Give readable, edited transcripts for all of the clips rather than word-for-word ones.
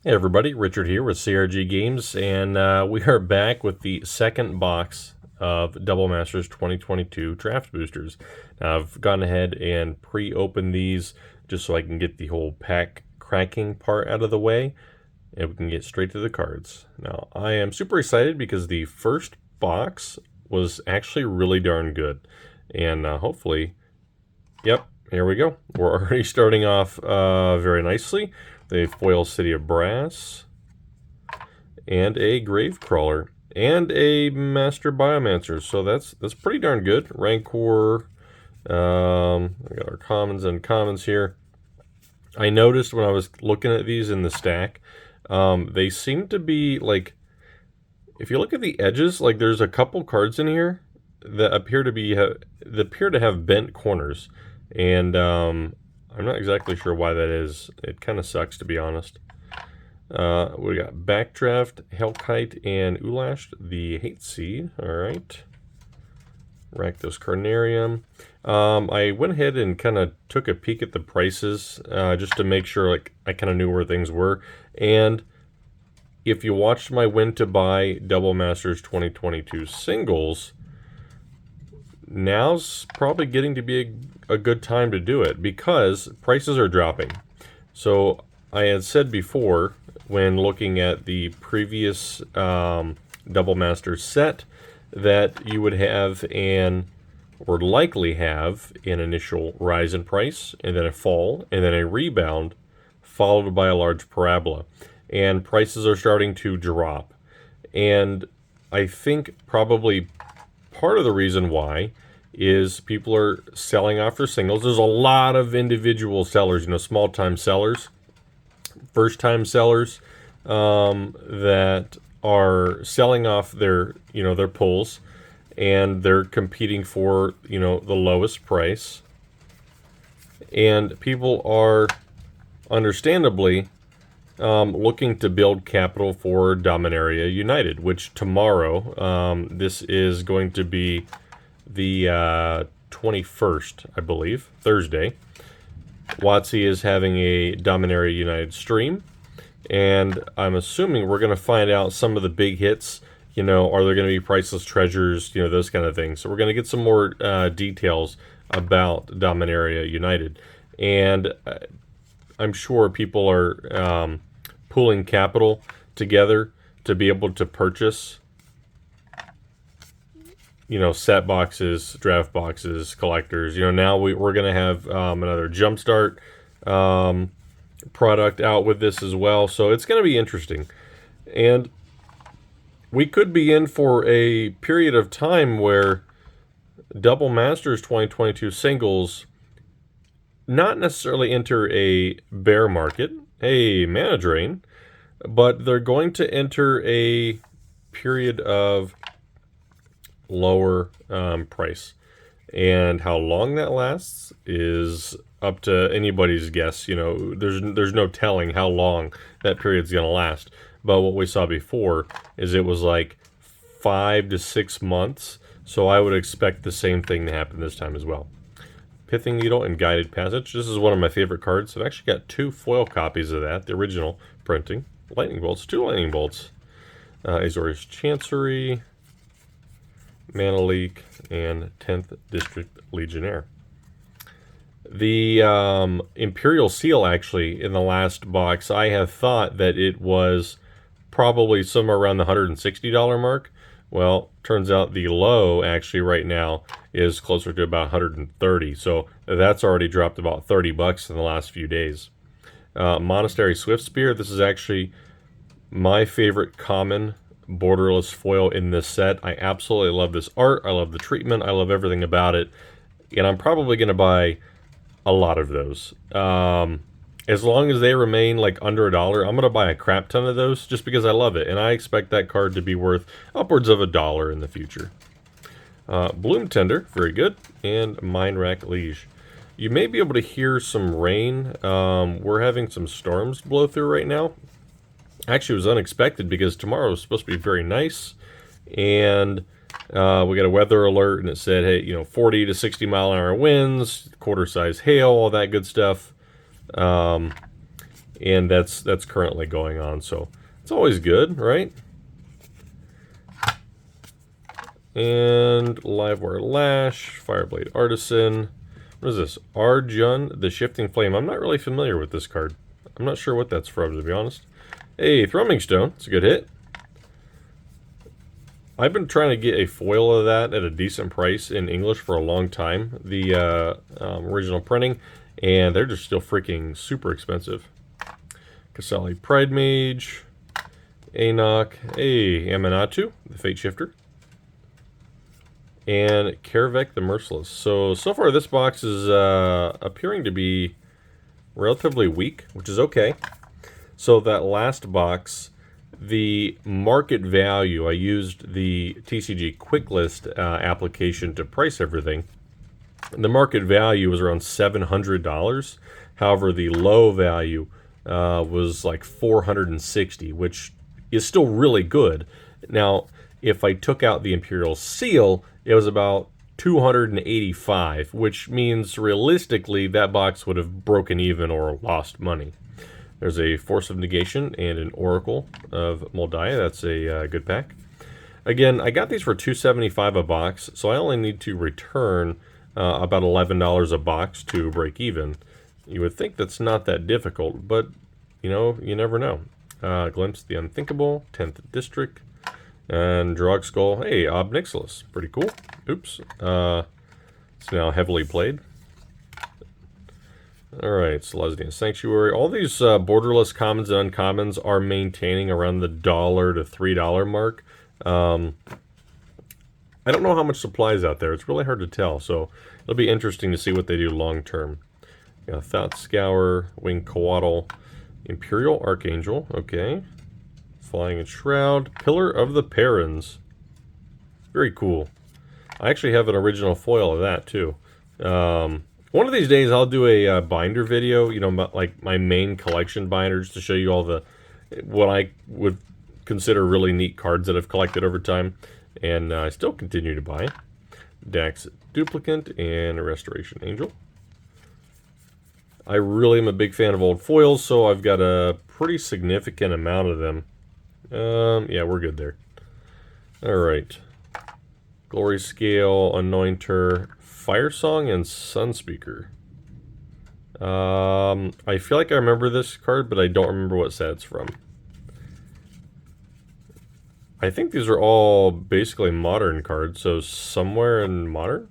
Hey everybody, Richard here with CRG Games, and we are back with the second box of Double Masters 2022 Draft Boosters. Now, I've gone ahead and pre-opened these just so I can get the whole pack cracking part out of the way, and we can get straight to the cards. Now, I am super excited because the first box was actually really darn good, and hopefully, yep, here we go. We're already starting off very nicely. The foil City of Brass, and a Gravecrawler, and a Master Biomancer. So that's pretty darn good. Rancor. We got our commons and commons here. I noticed when I was looking at these in the stack, they seem to be like, if you look at the edges, like there's a couple cards in here that appear to have bent corners, and I'm not exactly sure why that is. It kind of sucks, to be honest. We got Backdraft, Hellkite, and Ulash, the Hate Seed. All right. Rakdos Carnarium. I went ahead and kind of took a peek at the prices just to make sure like I kind of knew where things were. And if you watched my when to buy Double Masters 2022 singles, now's probably getting to be a good time to do it because prices are dropping. So I had said before, when looking at the previous Double Master set, that you would have or likely have an initial rise in price, and then a fall, and then a rebound, followed by a large parabola. And prices are starting to drop. And I think probably part of the reason why is people are selling off their singles. There's a lot of individual sellers, small-time sellers, first-time sellers that are selling off their pulls, and they're competing for the lowest price. And people are understandably looking to build capital for Dominaria United, which tomorrow, this is going to be the 21st, I believe, Thursday. WotC is having a Dominaria United stream, and I'm assuming we're going to find out some of the big hits. Are there going to be priceless treasures, those kind of things. So we're going to get some more details about Dominaria United. And I'm sure people are pooling capital together to be able to purchase set boxes, draft boxes, collectors. Now we're going to have another Jumpstart product out with this as well. So it's going to be interesting. And we could be in for a period of time where Double Masters 2022 singles not necessarily enter a bear market, a mana drain, but they're going to enter a period of lower price. And how long that lasts is up to anybody's guess. There's no telling how long that period's going to last. But what we saw before is it was like 5 to 6 months. So I would expect the same thing to happen this time as well. Pithing Needle and Guided Passage. This is one of my favorite cards. I've actually got 2 foil copies of that, the original printing. Lightning Bolts, 2 Lightning Bolts. Azorius Chancery, Mana Leak, and 10th District Legionnaire. The Imperial Seal, actually, in the last box, I have thought that it was probably somewhere around the $160 mark. Well, turns out the low, actually, right now is closer to about 130. So that's already dropped about $30 in the last few days. Monastery Swiftspear, this is actually my favorite common borderless foil in this set. I absolutely love this art. I love the treatment. I love everything about it. And I'm probably going to buy a lot of those. As long as they remain like under $1, I'm going to buy a crap ton of those just because I love it. And I expect that card to be worth upwards of $1 in the future. Bloom Tender, very good. And Mind Rack Liege. You may be able to hear some rain. We're having some storms blow through right now. Actually, it was unexpected because tomorrow was supposed to be very nice, and we got a weather alert, and it said, hey, 40 to 60 mile an hour winds, quarter size hail, all that good stuff. and that's currently going on. So it's always good, right? And Livewire Lash, Fireblade Artisan. What is this? Arjun, the Shifting Flame. I'm not really familiar with this card. I'm not sure what that's from, to be honest. Hey, Thrumming Stone. It's a good hit. I've been trying to get a foil of that at a decent price in English for a long time. The original printing. And they're just still freaking super expensive. Kasali Pridemage. Anok. Hey, Amanatu, the Fate Shifter. And Karavek the Merciless. So far this box is appearing to be relatively weak, which is okay. So that last box, the market value, I used the TCG Quick List application to price everything. The market value was around $700. However, the low value was like $460, which is still really good. Now, if I took out the Imperial Seal, it was about $285, which means realistically that box would have broken even or lost money. There's a Force of Negation and an Oracle of Moldiah. That's a good pack. Again, I got these for $275 a box, so I only need to return about $11 a box to break even. You would think that's not that difficult, but you know, you never know. Glimpse the Unthinkable, 10th District. And Drog Skull, hey, Ob Nixilis, pretty cool. Oops. It's now heavily played. Alright, Selesnya Sanctuary. All these borderless commons and uncommons are maintaining around the $1 to $3 mark. I don't know how much supply is out there. It's really hard to tell, so it'll be interesting to see what they do long term. Got Thought Scour, Winged Coatl, Imperial Archangel, okay. Flying and Shroud, Pillar of the Perrons. Very cool. I actually have an original foil of that too. One of these days I'll do a binder video, you know, like my main collection binders to show you all the, what I would consider really neat cards that I've collected over time. And I still continue to buy. Dax Duplicant and a Restoration Angel. I really am a big fan of old foils, so I've got a pretty significant amount of them. Yeah, we're good there. Alright. Glory Scale, Anointer, Firesong, and Sunspeaker. I feel like I remember this card, but I don't remember what set it's from. I think these are all basically modern cards, so somewhere in modern?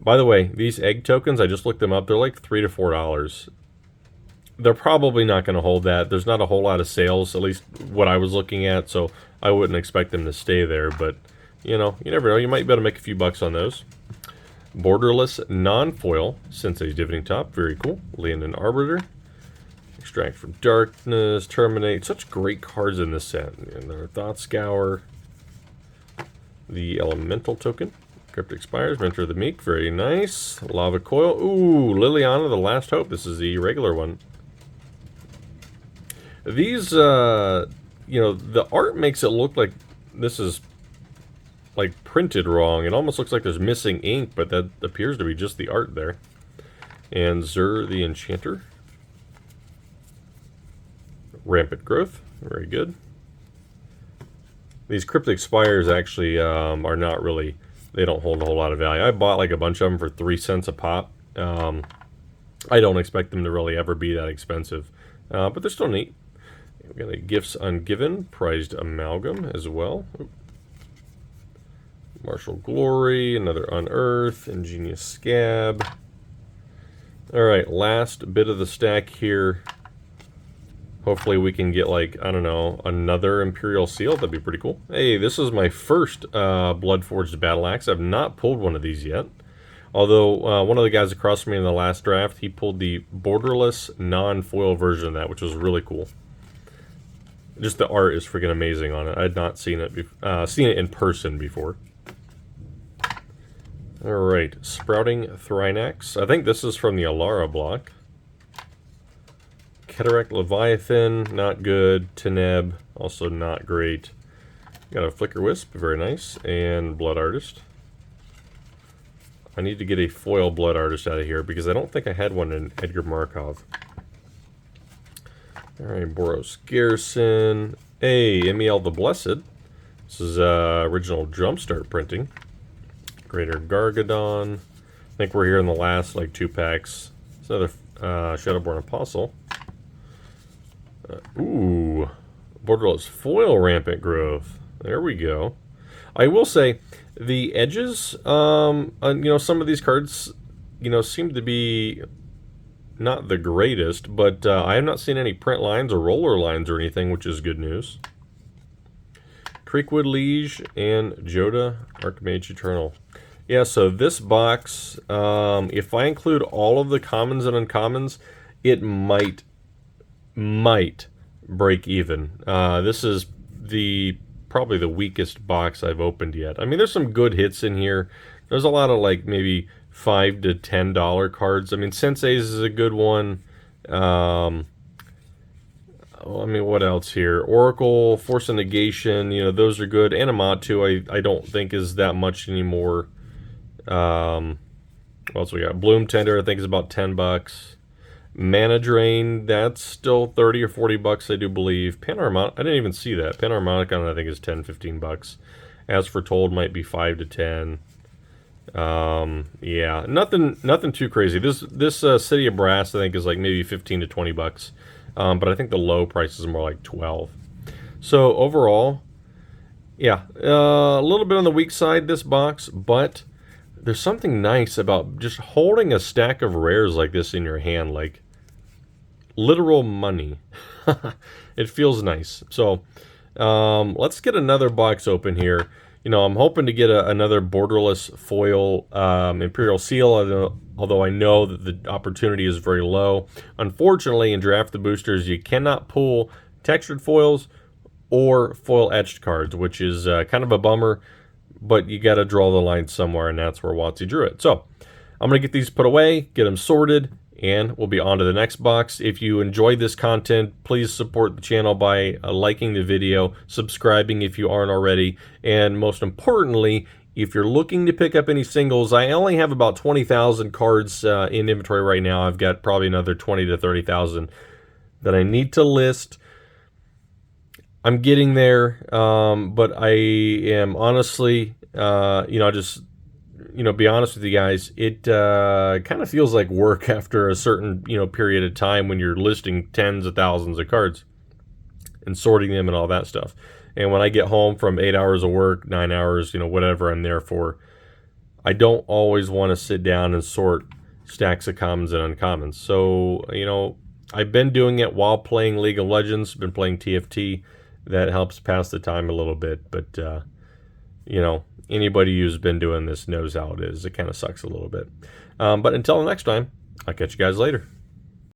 By the way, these egg tokens, I just looked them up, they're like $3 to $4. They're probably not going to hold that. There's not a whole lot of sales, at least what I was looking at, so I wouldn't expect them to stay there, but, you know, you never know. You might be able to make a few bucks on those. Borderless non-foil, Sensei's Divining Top, very cool. Leonin Arbiter. Extract from Darkness, Terminate. Such great cards in this set. And their Thought Scour. The Elemental Token. Cryptic Spires, Mentor of the Meek, very nice. Lava Coil. Ooh, Liliana, the Last Hope. This is the regular one. These, you know, the art makes it look like this is, like, printed wrong. It almost looks like there's missing ink, but that appears to be just the art there. And Zur the Enchanter. Rampant Growth, very good. These Cryptic Spires actually are not really, they don't hold a whole lot of value. I bought like a bunch of them for 3 cents a pop. I don't expect them to really ever be that expensive, but they're still neat. We've got a Gifts Ungiven, Prized Amalgam as well. Martial Glory, another Unearth, Ingenious Scab. Alright, last bit of the stack here. Hopefully we can get, like, I don't know, another Imperial Seal. That'd be pretty cool. Hey, this is my first Bloodforged Battle Axe. I've not pulled one of these yet. Although, one of the guys across from me in the last draft, he pulled the borderless non-foil version of that, which was really cool. Just the art is freaking amazing on it. I had not seen it in person before. Alright, Sprouting Thrinax. I think this is from the Alara block. Cataract Leviathan, not good. Teneb, also not great. Got a Flicker Wisp, very nice. And Blood Artist. I need to get a foil Blood Artist out of here because I don't think I had one in Edgar Markov. All right, Boros Garrison. Hey, MEL the Blessed. This is original Jumpstart printing. Greater Gargadon. I think we're here in the last like 2 packs. It's another Shadowborn Apostle. Ooh, Borderless Foil Rampant Growth. There we go. I will say the edges, you know, some of these cards, you know, seem to be not the greatest, but I have not seen any print lines or roller lines or anything, which is good news. Creekwood Liege and Joda Archmage Eternal. Yeah, so this box, if I include all of the commons and uncommons, it might break even. This is probably the weakest box I've opened yet. I mean, there's some good hits in here. There's a lot of like maybe $5 to $10 cards. I mean, Sensei's is a good one. I mean, what else here? Oracle, Force of Negation, you know, those are good. Animatu, I don't think is that much anymore. What else we got? Bloom Tender, I think is about $10. Mana Drain, that's still 30 or 40 bucks, I do believe. Panharmonicon, I didn't even see that. Panharmonicon, I think, is 10, 15 bucks. As Foretold might be 5 to 10. Yeah, nothing too crazy. This City of Brass, I think, is like maybe 15 to 20 bucks. But I think the low price is more like 12. So overall, yeah, a little bit on the weak side, this box, but there's something nice about just holding a stack of rares like this in your hand, like literal money. It feels nice. So let's get another box open here. You know, I'm hoping to get another borderless foil Imperial Seal, although I know that the opportunity is very low. Unfortunately, in Draft the Boosters, you cannot pull textured foils or foil etched cards, which is kind of a bummer, but you got to draw the line somewhere, and that's where WotC drew it. So I'm going to get these put away, get them sorted, and we'll be on to the next box. If you enjoyed this content, please support the channel by liking the video, subscribing if you aren't already, and most importantly, if you're looking to pick up any singles, I only have about 20,000 cards in inventory right now. I've got probably another 20 to 30,000 that I need to list. I'm getting there, but I am honestly, you know, just, you know, be honest with you guys, it kind of feels like work after a certain, you know, period of time when you're listing tens of thousands of cards and sorting them and all that stuff. And when I get home from 8 hours of work, 9 hours, you know, whatever I'm there for, I don't always want to sit down and sort stacks of commons and uncommons. So, you know, I've been doing it while playing League of Legends, been playing TFT. That helps pass the time a little bit, but, you know, anybody who's been doing this knows how it is. It kind of sucks a little bit. But until the next time, I'll catch you guys later.